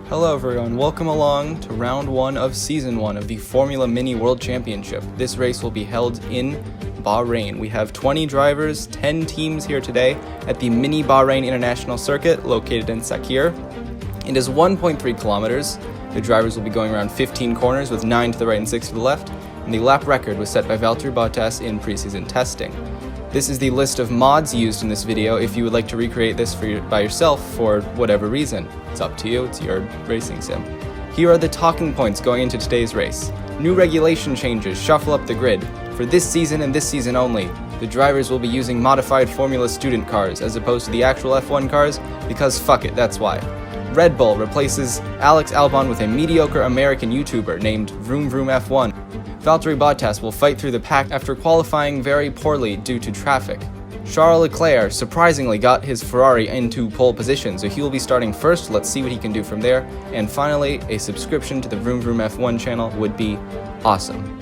Hello everyone, welcome along to round 1 of season 1 of the Formula Mini World Championship. This race will be held in Bahrain. We have 20 drivers, 10 teams here today at the Mini Bahrain International Circuit located in Sakir. It is 1.3 kilometers. The drivers will be going around 15 corners with 9 to the right and 6 to the left, and the lap record was set by Valtteri Bottas in preseason testing. This is the list of mods used in this video if you would like to recreate this by yourself for whatever reason. It's up to you, it's your racing sim. Here are the talking points going into today's race. New regulation changes shuffle up the grid. For this season and this season only, the drivers will be using modified Formula Student cars as opposed to the actual F1 cars, because fuck it, that's why. Red Bull replaces Alex Albon with a mediocre American YouTuber named Vroom Vroom F1. Valtteri Bottas will fight through the pack after qualifying very poorly due to traffic. Charles Leclerc surprisingly got his Ferrari into pole position, so he will be starting first. Let's see what he can do from there. And finally, a subscription to the Vroom Vroom F1 channel would be awesome.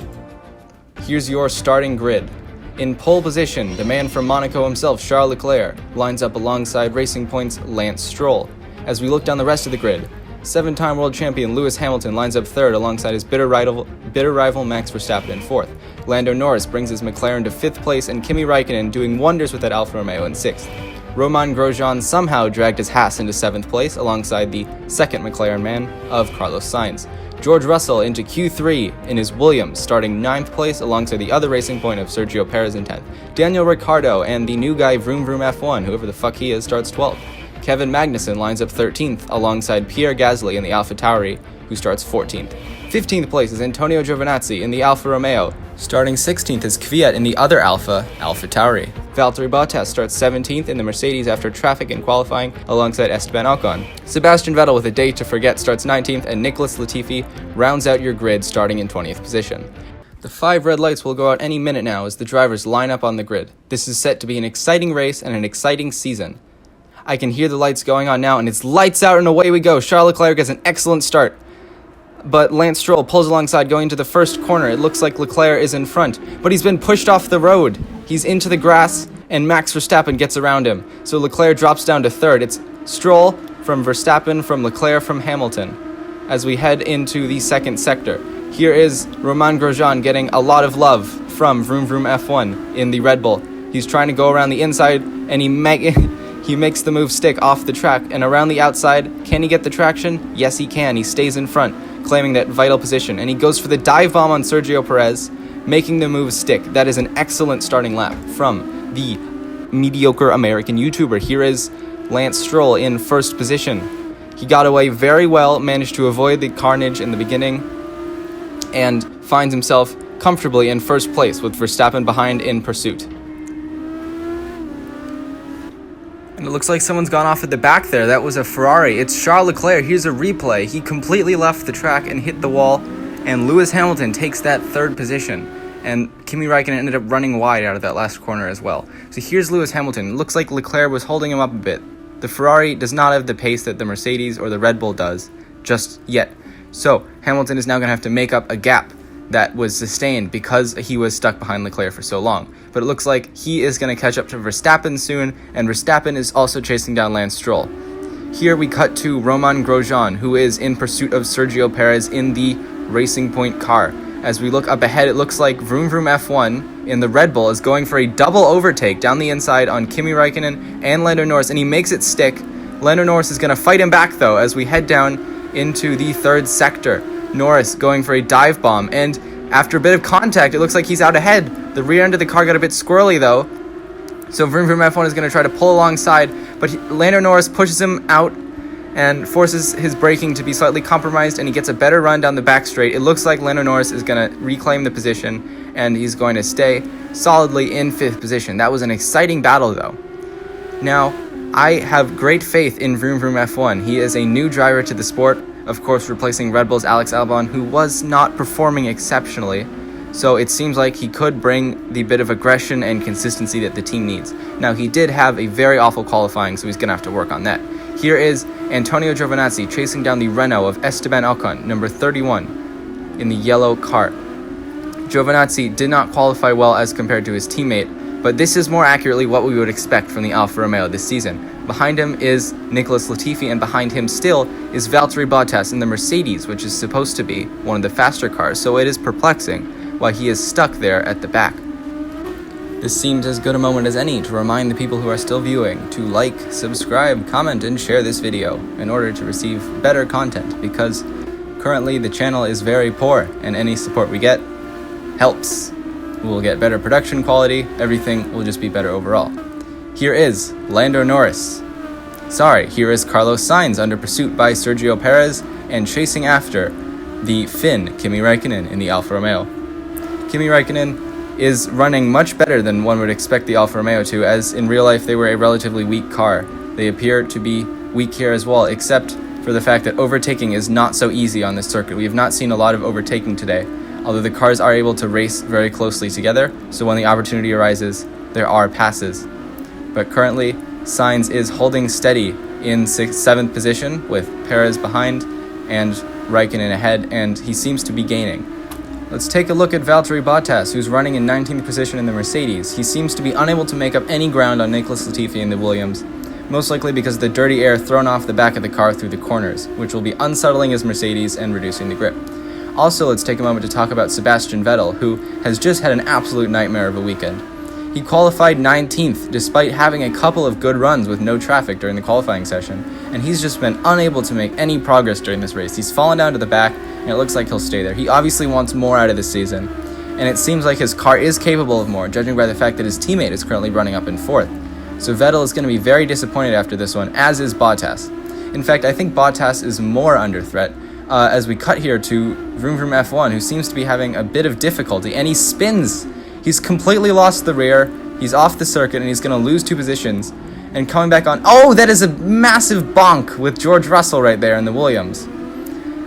Here's your starting grid. In pole position, the man from Monaco himself, Charles Leclerc, lines up alongside Racing Point's Lance Stroll. As we look down the rest of the grid, 7-time world champion Lewis Hamilton lines up third alongside his bitter rival Max Verstappen in fourth. Lando Norris brings his McLaren to fifth place, and Kimi Räikkönen doing wonders with that Alfa Romeo in sixth. Romain Grosjean somehow dragged his Haas into seventh place alongside the second McLaren man of Carlos Sainz. George Russell into Q3 in his Williams, starting 9th place alongside the other Racing Point of Sergio Perez in 10th. Daniel Ricciardo and the new guy Vroom Vroom F1, whoever the fuck he is, starts 12th. Kevin Magnussen lines up 13th alongside Pierre Gasly in the AlphaTauri, who starts 14th. 15th place is Antonio Giovinazzi in the Alfa Romeo. Starting 16th is Kvyat in the other AlphaTauri. Valtteri Bottas starts 17th in the Mercedes after traffic and qualifying alongside Esteban Ocon. Sebastian Vettel with a day to forget starts 19th, and Nicholas Latifi rounds out your grid starting in 20th position. The 5 red lights will go out any minute now as the drivers line up on the grid. This is set to be an exciting race and an exciting season. I can hear the lights going on now, and it's lights out and away we go. Charles Leclerc gets an excellent start, but Lance Stroll pulls alongside going to the first corner. It looks like Leclerc is in front, but he's been pushed off the road. He's into the grass, and Max Verstappen gets around him. So Leclerc drops down to third. It's Stroll from Verstappen, from Leclerc, from Hamilton. As we head into the second sector, here is Romain Grosjean getting a lot of love from Vroom Vroom F1 in the Red Bull. He's trying to go around the inside, and he makes the move stick off the track, and around the outside. Can he get the traction? Yes, he can. He stays in front, claiming that vital position, and he goes for the dive bomb on Sergio Perez, making the move stick. That is an excellent starting lap from the mediocre American YouTuber. Here is Lance Stroll in first position. He got away very well, managed to avoid the carnage in the beginning, and finds himself comfortably in first place with Verstappen behind in pursuit. And it looks like someone's gone off at the back there. That was a Ferrari. It's Charles Leclerc. Here's a replay. He completely left the track and hit the wall, and Lewis Hamilton takes that third position. And Kimi Räikkönen ended up running wide out of that last corner as well. So here's Lewis Hamilton. It looks like Leclerc was holding him up a bit. The Ferrari does not have the pace that the Mercedes or the Red Bull does just yet. So Hamilton is now going to have to make up a gap that was sustained because he was stuck behind Leclerc for so long. But it looks like he is going to catch up to Verstappen soon, and Verstappen is also chasing down Lance Stroll. Here we cut to Romain Grosjean, who is in pursuit of Sergio Perez in the Racing Point car. As we look up ahead, it looks like Vroom Vroom F1 in the Red Bull is going for a double overtake down the inside on Kimi Räikkönen and Lando Norris, and he makes it stick. Lando Norris is going to fight him back, though, as we head down into the third sector. Norris going for a dive bomb, and after a bit of contact, it looks like he's out ahead. The rear end of the car got a bit squirrely, though, so Vroom Vroom F1 is going to try to pull alongside, but Lando Norris pushes him out and forces his braking to be slightly compromised, and he gets a better run down the back straight. It looks like Lando Norris is going to reclaim the position, and he's going to stay solidly in 5th position. That was an exciting battle, though. Now, I have great faith in Vroom Vroom F1. He is a new driver to the sport, of course replacing Red Bull's Alex Albon, who was not performing exceptionally. So it seems like he could bring the bit of aggression and consistency that the team needs. Now, he did have a very awful qualifying, so he's going to have to work on that. Here is Antonio Giovinazzi chasing down the Renault of Esteban Ocon, number 31, in the yellow car. Giovinazzi did not qualify well as compared to his teammate, But this is more accurately what we would expect from the Alfa Romeo this season. Behind him is Nicholas Latifi, and behind him still is Valtteri Bottas in the Mercedes, which is supposed to be one of the faster cars, so it is perplexing why he is stuck there at the back. This seems as good a moment as any to remind the people who are still viewing to like, subscribe, comment, and share this video in order to receive better content, because currently the channel is very poor, and any support we get helps. We'll get better production quality, everything will just be better overall. Here is Lando Norris. Here is Carlos Sainz under pursuit by Sergio Perez and chasing after the Finn Kimi Räikkönen in the Alfa Romeo. Kimi Räikkönen is running much better than one would expect the Alfa Romeo to, as in real life they were a relatively weak car. They appear to be weak here as well, except for the fact that overtaking is not so easy on this circuit. We have not seen a lot of overtaking today, although the cars are able to race very closely together, so when the opportunity arises, there are passes. But currently, Sainz is holding steady in 7th position with Perez behind and Raikkonen ahead, and he seems to be gaining. Let's take a look at Valtteri Bottas, who's running in 19th position in the Mercedes. He seems to be unable to make up any ground on Nicholas Latifi in the Williams, most likely because of the dirty air thrown off the back of the car through the corners, which will be unsettling his Mercedes and reducing the grip. Also, let's take a moment to talk about Sebastian Vettel, who has just had an absolute nightmare of a weekend. He qualified 19th despite having a couple of good runs with no traffic during the qualifying session, and he's just been unable to make any progress during this race. He's fallen down to the back, and it looks like he'll stay there. He obviously wants more out of this season, and it seems like his car is capable of more, judging by the fact that his teammate is currently running up in 4th. So Vettel is going to be very disappointed after this one, as is Bottas. In fact, I think Bottas is more under threat, as we cut here to Vroom Vroom F1, who seems to be having a bit of difficulty, and he spins. He's completely lost the rear, he's off the circuit, and he's going to lose 2 positions. And coming back on, oh, that is a massive bonk with George Russell right there in the Williams.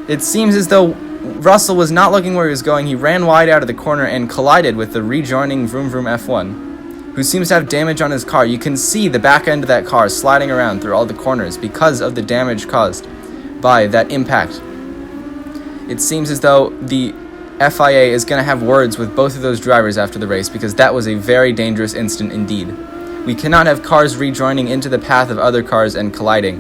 It seems as though Russell was not looking where he was going. He ran wide out of the corner and collided with the rejoining Vroom Vroom F1, who seems to have damage on his car. You can see the back end of that car sliding around through all the corners because of the damage caused by that impact. It seems as though the FIA is going to have words with both of those drivers after the race, because that was a very dangerous incident indeed. We cannot have cars rejoining into the path of other cars and colliding,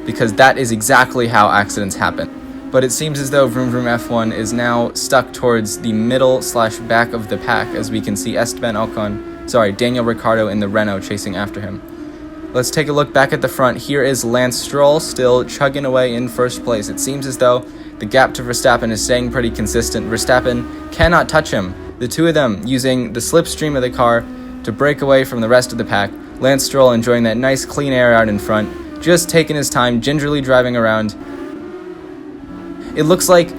because that is exactly how accidents happen. But it seems as though Vroom Vroom F1 is now stuck towards the middle/back of the pack, as we can see Daniel Ricciardo in the Renault chasing after him. Let's take a look back at the front. Here is Lance Stroll still chugging away in 1st place. It seems as though the gap to Verstappen is staying pretty consistent. Verstappen cannot touch him. The two of them using the slipstream of the car to break away from the rest of the pack. Lance Stroll enjoying that nice clean air out in front, just taking his time, gingerly driving around. It looks like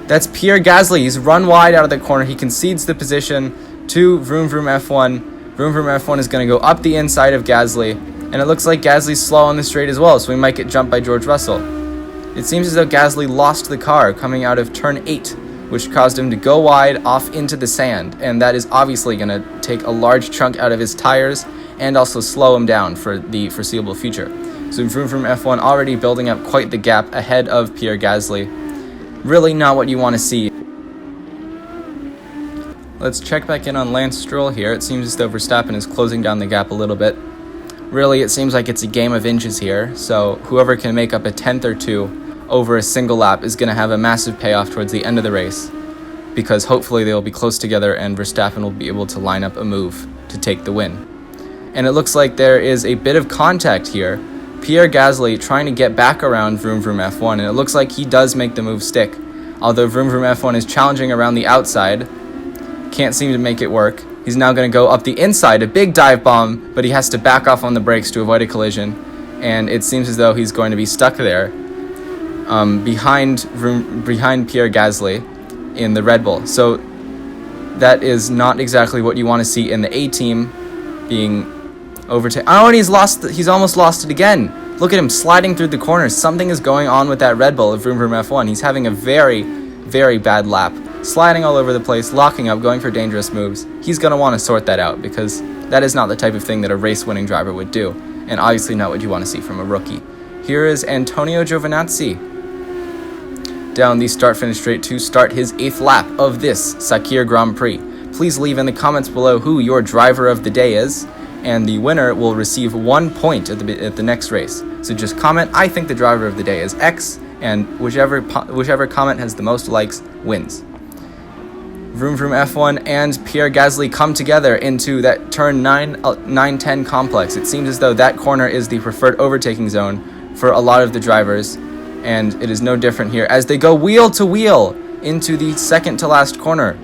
that's Pierre Gasly. He's run wide out of the corner. He concedes the position to Vroom Vroom F1. Vroom Vroom F1 is going to go up the inside of Gasly, and it looks like Gasly's slow on the straight as well, so we might get jumped by George Russell. It seems as though Gasly lost the car coming out of turn 8, which caused him to go wide off into the sand, and that is obviously going to take a large chunk out of his tires and also slow him down for the foreseeable future. So Vroom Vroom F1 already building up quite the gap ahead of Pierre Gasly. Really not what you want to see. Let's check back in on Lance Stroll here. It seems as though Verstappen is closing down the gap a little bit. Really, it seems like it's a game of inches here, so whoever can make up a 10th or 2 over a single lap is going to have a massive payoff towards the end of the race, because hopefully they will be close together and Verstappen will be able to line up a move to take the win. And it looks like there is a bit of contact here. Pierre Gasly trying to get back around Vroom Vroom F1, and it looks like he does make the move stick. Although Vroom Vroom F1 is challenging around the outside, can't seem to make it work. He's now going to go up the inside, a big dive bomb, but he has to back off on the brakes to avoid a collision, and it seems as though he's going to be stuck there behind Pierre Gasly in the Red Bull. So that is not exactly what you want to see in the A team being overtaken. Oh, and he's almost lost it again. Look at him sliding through the corners. Something is going on with that Red Bull of Vroom Vroom F1. He's having a very, very bad lap. Sliding all over the place, locking up, going for dangerous moves. He's going to want to sort that out, because that is not the type of thing that a race-winning driver would do, and obviously not what you want to see from a rookie. Here is Antonio Giovinazzi down the start-finish straight to start his 8th lap of this Sakir Grand Prix. please leave in the comments below who your driver of the day is, and the winner will receive 1 point at the next race. So just comment, I think the driver of the day is X, and whichever comment has the most likes wins. Vroom Vroom F1 and Pierre Gasly come together into that turn 9-10 complex. It seems as though that corner is the preferred overtaking zone for a lot of the drivers, and it is no different here as they go wheel to wheel into the second to last corner.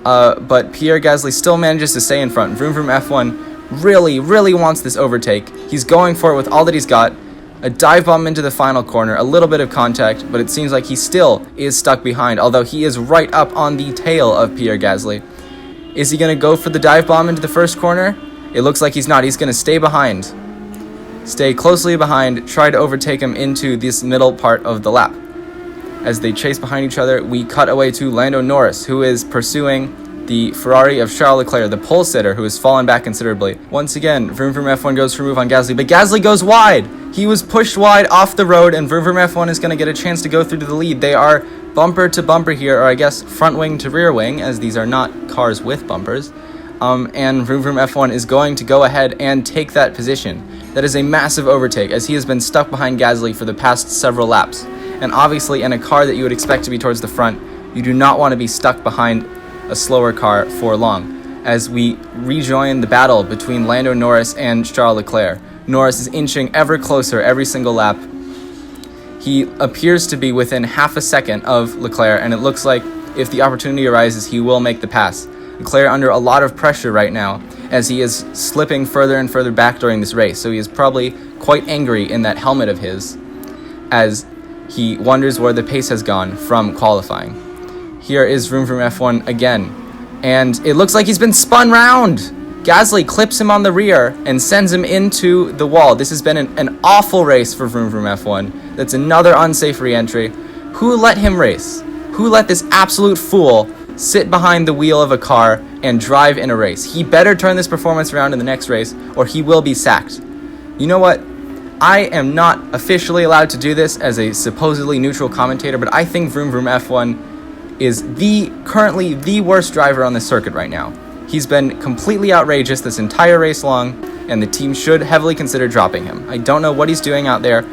But Pierre Gasly still manages to stay in front. Vroom Vroom F1 really wants this overtake. He's going for it with all that he's got. A dive bomb into the final corner, a little bit of contact, but it seems like he still is stuck behind, although he is right up on the tail of Pierre Gasly. Is he going to go for the dive bomb into the first corner? It looks like he's not. He's going to stay behind. Stay closely behind, try to overtake him into this middle part of the lap. As they chase behind each other, we cut away to Lando Norris, who is pursuing the Ferrari of Charles Leclerc, the pole sitter, who has fallen back considerably. Once again, Vroom Vroom F1 goes for a move on Gasly, but Gasly goes wide. He was pushed wide off the road, and Vroom Vroom F1 is going to get a chance to go through to the lead. They are bumper to bumper here, or I guess front wing to rear wing, as these are not cars with bumpers. And Vroom Vroom F1 is going to go ahead and take that position. That is a massive overtake, as he has been stuck behind Gasly for the past several laps. And obviously, in a car that you would expect to be towards the front, you do not want to be stuck behind a slower car for long. As we rejoin the battle between Lando Norris and Charles Leclerc, Norris is inching ever closer every single lap. He appears to be within half a second of Leclerc, and it looks like if the opportunity arises, he will make the pass. Leclerc under a lot of pressure right now, as he is slipping further and further back during this race, so he is probably quite angry in that helmet of his, as he wonders where the pace has gone from qualifying. Here is Vroom Vroom F1 again, and it looks like he's been spun round. Gasly clips him on the rear and sends him into the wall. This has been an awful race for Vroom Vroom F1. That's another unsafe re-entry. Who let him race? Who let this absolute fool sit behind the wheel of a car and drive in a race? He better turn this performance around in the next race, or he will be sacked. You know what? I am not officially allowed to do this as a supposedly neutral commentator, but I think Vroom Vroom F1 is currently the worst driver on the circuit right now. He's been completely outrageous this entire race long, and the team should heavily consider dropping him. I don't know what he's doing out there,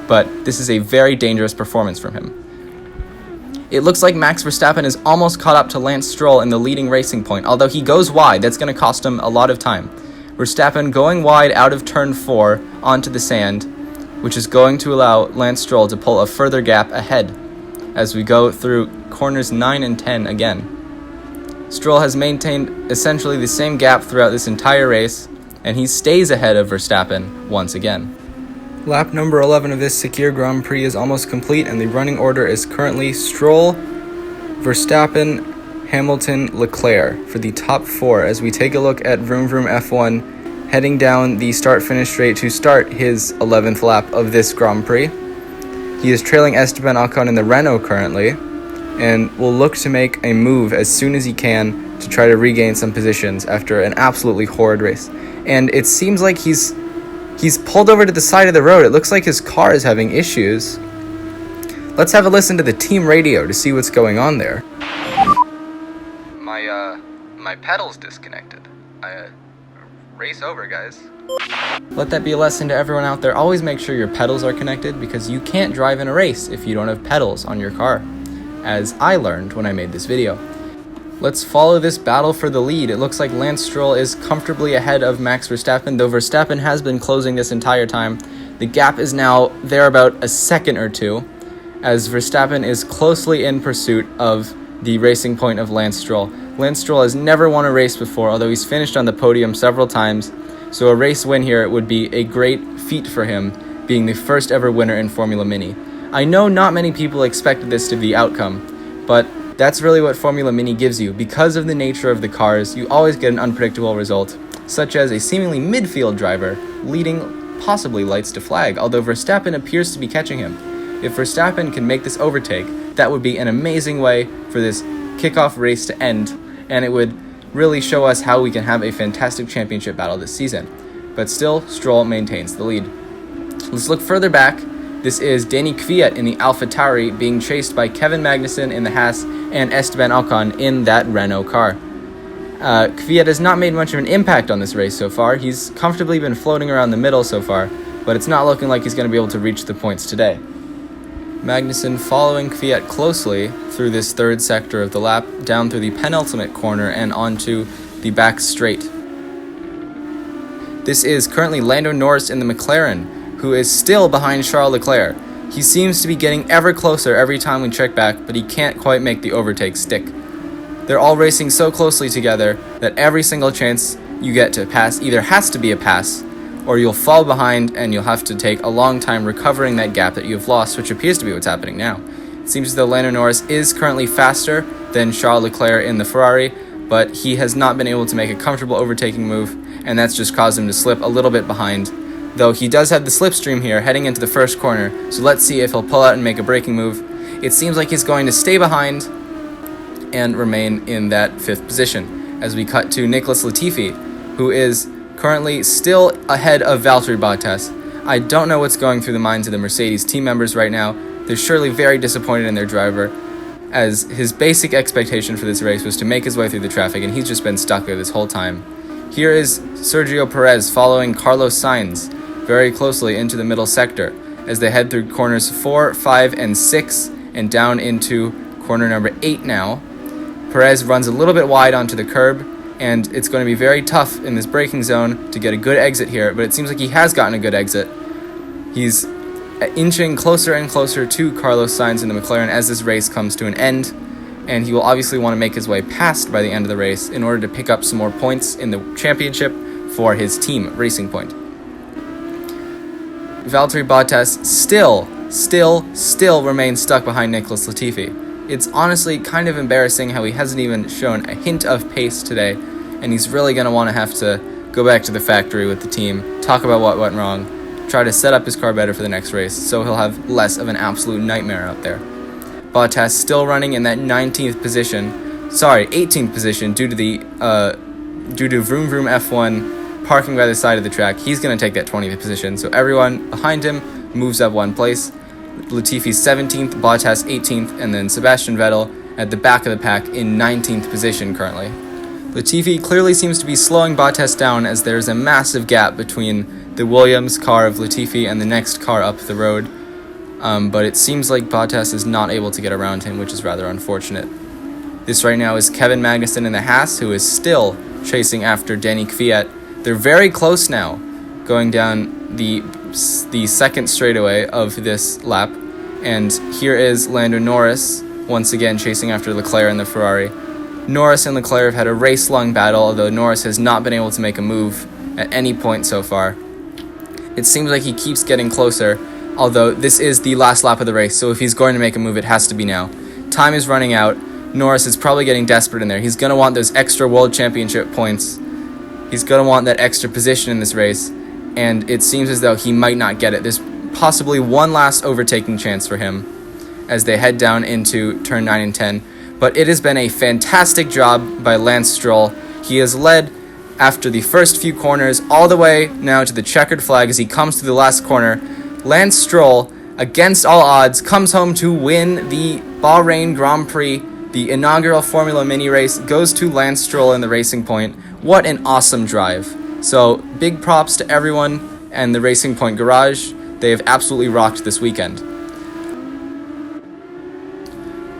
but this is a very dangerous performance from him. It looks like Max Verstappen is almost caught up to Lance Stroll in the leading racing point, although he goes wide. That's going to cost him a lot of time. Verstappen going wide out of turn 4 onto the sand, which is going to allow Lance Stroll to pull a further gap ahead as we go through corners 9 and 10 again. Stroll has maintained essentially the same gap throughout this entire race, and he stays ahead of Verstappen once again. Lap number 11 of this Secure Grand Prix is almost complete, and the running order is currently Stroll, Verstappen, Hamilton, Leclerc for the top 4 as we take a look at Vroom Vroom F1 heading down the start-finish straight to start his 11th lap of this Grand Prix. He is trailing Esteban Ocon in the Renault currently, and will look to make a move as soon as he can to try to regain some positions after an absolutely horrid race. And it seems like he's pulled over to the side of the road. It looks like his car is having issues. Let's have a listen to the team radio to see what's going on there. My pedal's disconnected. Race over, guys. Let that be a lesson to everyone out there. Always make sure your pedals are connected, because you can't drive in a race if you don't have pedals on your car, as I learned when I made this video. Let's follow this battle for the lead. It looks like Lance Stroll is comfortably ahead of Max Verstappen, though Verstappen has been closing this entire time. The gap is now there about a second or two, as Verstappen is closely in pursuit of the racing point of Lance Stroll. Lance Stroll has never won a race before, although he's finished on the podium several times, so a race win here would be a great feat for him, being the first ever winner in Formula Mini. I know not many people expected this to be the outcome, but that's really what Formula Mini gives you. Because of the nature of the cars, you always get an unpredictable result, such as a seemingly midfield driver leading possibly lights to flag, although Verstappen appears to be catching him. If Verstappen can make this overtake, that would be an amazing way for this kickoff race to end, and it would really show us how we can have a fantastic championship battle this season. But still, Stroll maintains the lead. Let's look further back. This is Danny Kvyat in the AlphaTauri being chased by Kevin Magnussen in the Haas and Esteban Ocon in that Renault car. Kvyat has not made much of an impact on this race so far. He's comfortably been floating around the middle so far, but it's not looking like he's going to be able to reach the points today. Magnussen following Kvyat closely through this third sector of the lap, down through the penultimate corner and onto the back straight. This is currently Lando Norris in the McLaren, who is still behind Charles Leclerc. He seems to be getting ever closer every time we check back, but he can't quite make the overtake stick. They're all racing so closely together that every single chance you get to pass either has to be a pass, or you'll fall behind and you'll have to take a long time recovering that gap that you've lost, which appears to be what's happening now. It seems as though Lando Norris is currently faster than Charles Leclerc in the Ferrari, but he has not been able to make a comfortable overtaking move, and that's just caused him to slip a little bit behind. Though he does have the slipstream here heading into the first corner, so let's see if he'll pull out and make a braking move. It seems like he's going to stay behind and remain in that 5th position, as we cut to Nicholas Latifi, who is currently still ahead of Valtteri Bottas. I don't know what's going through the minds of the Mercedes team members right now. They're surely very disappointed in their driver, as his basic expectation for this race was to make his way through the traffic, and he's just been stuck there this whole time. Here is Sergio Perez following Carlos Sainz very closely into the middle sector, as they head through corners 4, 5, and 6, and down into corner number 8 now. Perez runs a little bit wide onto the curb, and it's going to be very tough in this braking zone to get a good exit here, but it seems like he has gotten a good exit. He's inching closer and closer to Carlos Sainz in the McLaren as this race comes to an end, and he will obviously want to make his way past by the end of the race in order to pick up some more points in the championship for his team, Racing Point. Valtteri Bottas still remains stuck behind Nicholas Latifi. It's honestly kind of embarrassing how he hasn't even shown a hint of pace today, and he's really going to want to have to go back to the factory with the team, talk about what went wrong, try to set up his car better for the next race, so he'll have less of an absolute nightmare out there. Bottas still running in that 18th position due to Vroom Vroom F1 parking by the side of the track. He's going to take that 20th position, so everyone behind him moves up one place. Latifi's 17th, Bottas 18th, and then Sebastian Vettel at the back of the pack in 19th position currently. Latifi clearly seems to be slowing Bottas down, as there's a massive gap between the Williams car of Latifi and the next car up the road, but it seems like Bottas is not able to get around him, which is rather unfortunate. This right now is Kevin Magnussen in the Haas, who is still chasing after Danny Kvyat. They're very close now, going down the second straightaway of this lap, and here is Lando Norris once again chasing after Leclerc in the Ferrari. Norris and Leclerc have had a race-long battle, although Norris has not been able to make a move at any point so far. It seems like he keeps getting closer, although this is the last lap of the race, so if he's going to make a move, it has to be now. Time is running out. Norris is probably getting desperate in there. He's going to want those extra World Championship points. He's going to want that extra position in this race, and it seems as though he might not get it. There's possibly one last overtaking chance for him as they head down into turn 9 and 10. But it has been a fantastic job by Lance Stroll. He has led after the first few corners all the way now to the checkered flag as he comes to the last corner. Lance Stroll, against all odds, comes home to win the Bahrain Grand Prix. The inaugural Formula Mini race goes to Lance Stroll in the Racing Point. What an awesome drive. So big props to everyone and the Racing Point garage. They have absolutely rocked this weekend.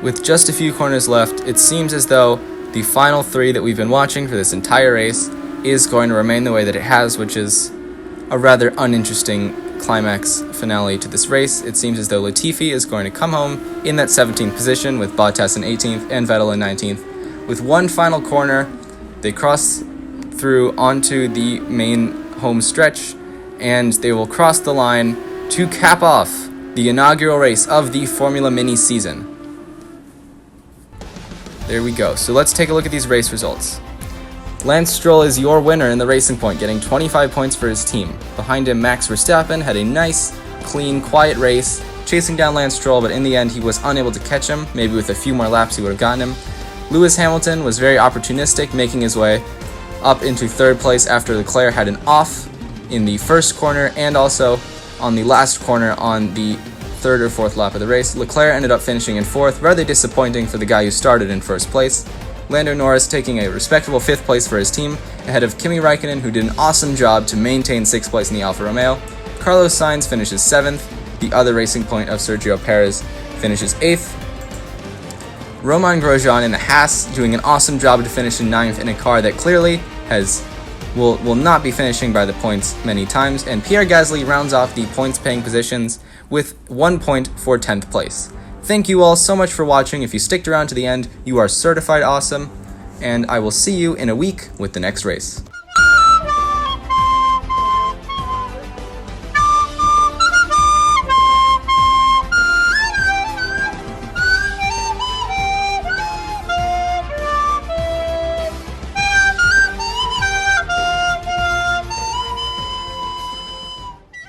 With just a few corners left, it seems as though the final three that we've been watching for this entire race is going to remain the way that it has, which is a rather uninteresting climax finale to this race. It seems as though Latifi is going to come home in that 17th position with Bottas in 18th and Vettel in 19th. With one final corner, they cross through onto the main home stretch, and they will cross the line to cap off the inaugural race of the Formula Mini season. There we go. So let's take a look at these race results. Lance Stroll is your winner in the Racing Point, getting 25 points for his team. Behind him, Max Verstappen had a nice, clean, quiet race, chasing down Lance Stroll, but in the end, he was unable to catch him. Maybe with a few more laps, he would have gotten him. Lewis Hamilton was very opportunistic, making his way up into third place after Leclerc had an off in the first corner and also on the last corner on the third or fourth lap of the race. Leclerc ended up finishing in fourth, rather disappointing for the guy who started in first place. Lando Norris taking a respectable 5th place for his team, ahead of Kimi Räikkönen, who did an awesome job to maintain 6th place in the Alfa Romeo. Carlos Sainz finishes 7th, the other Racing Point of Sergio Perez finishes 8th. Romain Grosjean in the Haas doing an awesome job to finish in 9th in a car that clearly will not be finishing by the points many times, and Pierre Gasly rounds off the points paying positions with 1 point for 10th place. Thank you all so much for watching. If you sticked around to the end, you are certified awesome, and I will see you in a week with the next race.